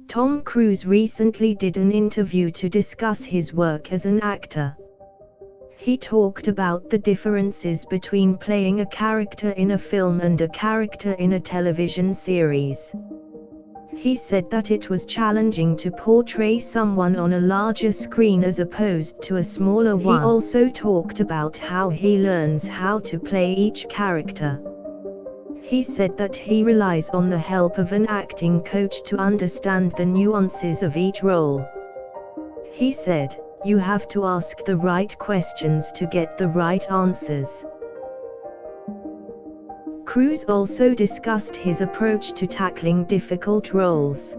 Tom Cruise recently did an interview to discuss his work as an actor. He talked about the differences between playing a character in a film and a character in a television series. He said that it was challenging to portray someone on a larger screen as opposed to a smaller one. He also talked about how he learns how to play each character. He said that he relies on the help of an acting coach to understand the nuances of each role. He said, "You have to ask the right questions to get the right answers." Cruise also discussed his approach to tackling difficult roles.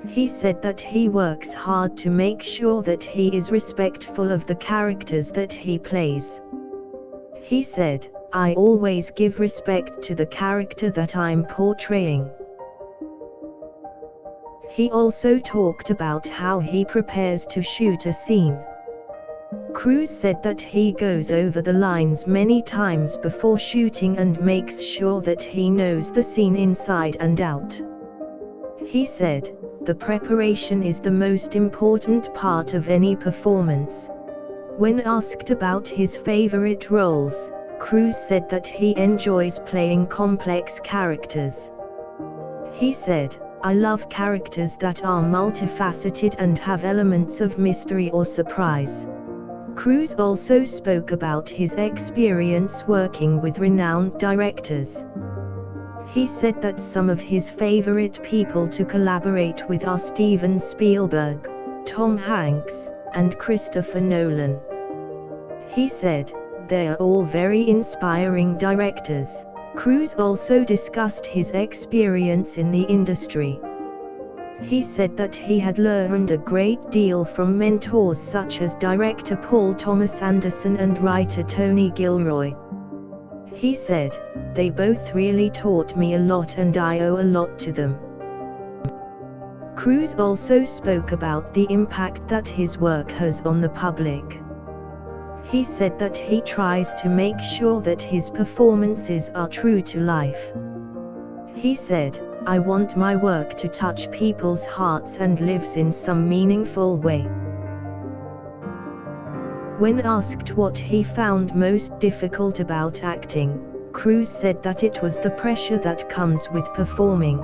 He said that he works hard to make sure that he is respectful of the characters that he plays. He said, "I always give respect to the character that I'm portraying." He also talked about how he prepares to shoot a scene. Cruise said that he goes over the lines many times before shooting and makes sure that he knows the scene inside and out. He said, "The preparation is the most important part of any performance." When asked about his favorite roles, Cruise said that he enjoys playing complex characters. He said, "I love characters that are multifaceted and have elements of mystery or surprise." Cruise also spoke about his experience working with renowned directors. He said that some of his favorite people to collaborate with are Steven Spielberg, Tom Hanks, and Christopher Nolan. He said, "They are all very inspiring directors." Cruise also discussed his experience in the industry. He said that he had learned a great deal from mentors such as director Paul Thomas Anderson and writer Tony Gilroy. He said, "They both really taught me a lot and I owe a lot to them." Cruise also spoke about the impact that his work has on the public. He said that he tries to make sure that his performances are true to life. He said, "I want my work to touch people's hearts and lives in some meaningful way." When asked what he found most difficult about acting, Cruise said that it was the pressure that comes with performing.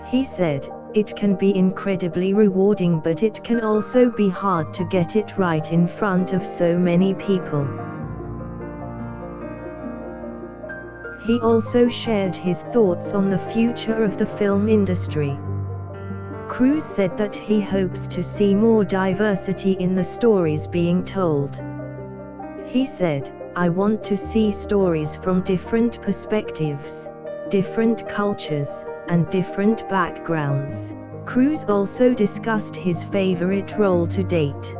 He said, "It can be incredibly rewarding, but it can also be hard to get it right in front of so many people." He also shared his thoughts on the future of the film industry. Cruise said that he hopes to see more diversity in the stories being told. He said, "I want to see stories from different perspectives, different cultures, and different backgrounds." Cruise also discussed his favorite role to date.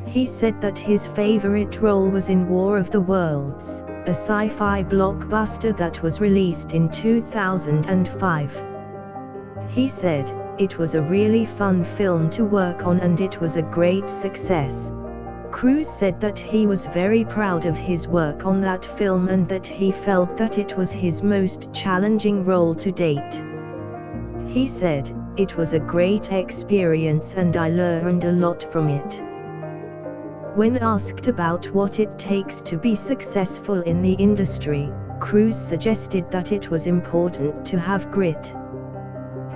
He said that his favorite role was in War of the Worlds, a sci-fi blockbuster that was released in 2005. He said, "It was a really fun film to work on and it was a great success." Cruise said that he was very proud of his work on that film and that he felt that it was his most challenging role to date. He said, "It was a great experience and I learned a lot from it." When asked about what it takes to be successful in the industry, Cruise suggested that it was important to have grit.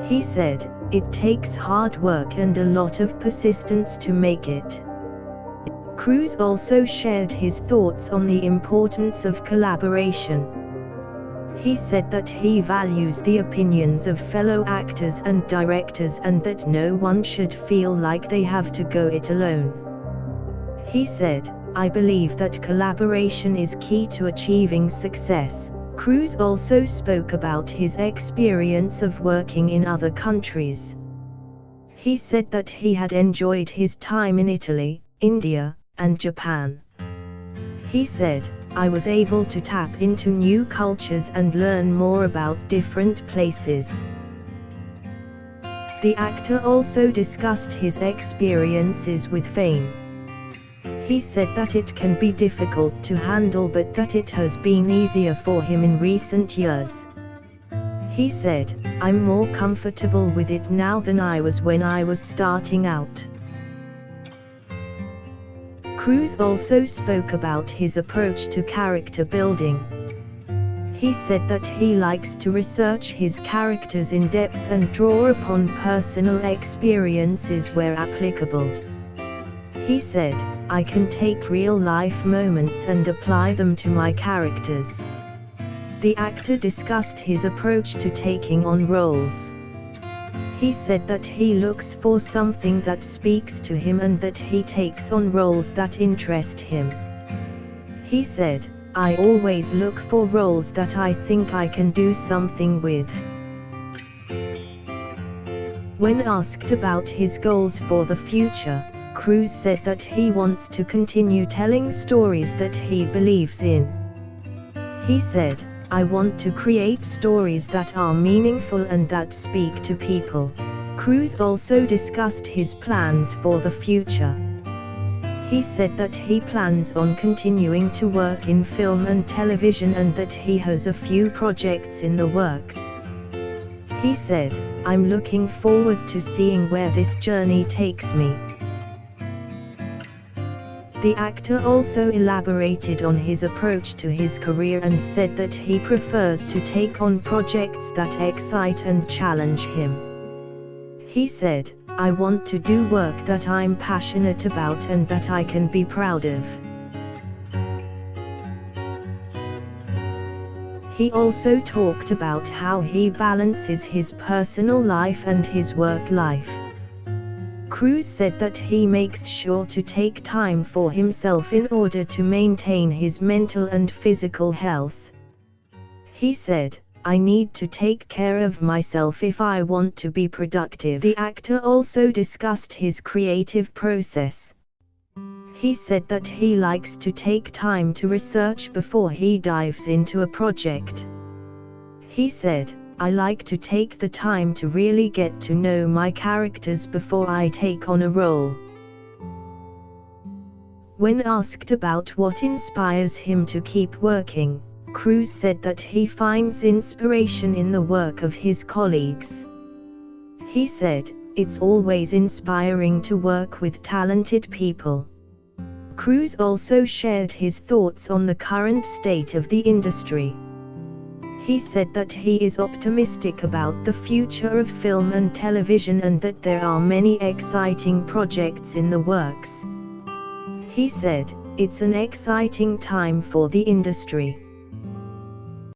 He said, "It takes hard work and a lot of persistence to make it." Cruise also shared his thoughts on the importance of collaboration. He said that he values the opinions of fellow actors and directors and that no one should feel like they have to go it alone. He said, "I believe that collaboration is key to achieving success." Cruise also spoke about his experience of working in other countries. He said that he had enjoyed his time in Italy, India, and Japan. He said, "I was able to tap into new cultures and learn more about different places." The actor also discussed his experiences with fame. He said that it can be difficult to handle but that it has been easier for him in recent years. He said, "I'm more comfortable with it now than I was when I was starting out." Cruise also spoke about his approach to character building. He said that he likes to research his characters in depth and draw upon personal experiences where applicable. He said, "I can take real-life moments and apply them to my characters." The actor discussed his approach to taking on roles. He said that he looks for something that speaks to him and that he takes on roles that interest him. He said, "I always look for roles that I think I can do something with." When asked about his goals for the future, Cruise said that he wants to continue telling stories that he believes in. He said, "I want to create stories that are meaningful and that speak to people." Cruise also discussed his plans for the future. He said that he plans on continuing to work in film and television and that he has a few projects in the works. He said, "I'm looking forward to seeing where this journey takes me." The actor also elaborated on his approach to his career and said that he prefers to take on projects that excite and challenge him. He said, "I want to do work that I'm passionate about and that I can be proud of." He also talked about how he balances his personal life and his work life. Cruise said that he makes sure to take time for himself in order to maintain his mental and physical health. He said, "I need to take care of myself if I want to be productive." The actor also discussed his creative process. He said that he likes to take time to research before he dives into a project. He said, "I like to take the time to really get to know my characters before I take on a role." When asked about what inspires him to keep working, Cruise said that he finds inspiration in the work of his colleagues. He said, "It's always inspiring to work with talented people." Cruise also shared his thoughts on the current state of the industry. He said that he is optimistic about the future of film and television and that there are many exciting projects in the works. He said, "It's an exciting time for the industry."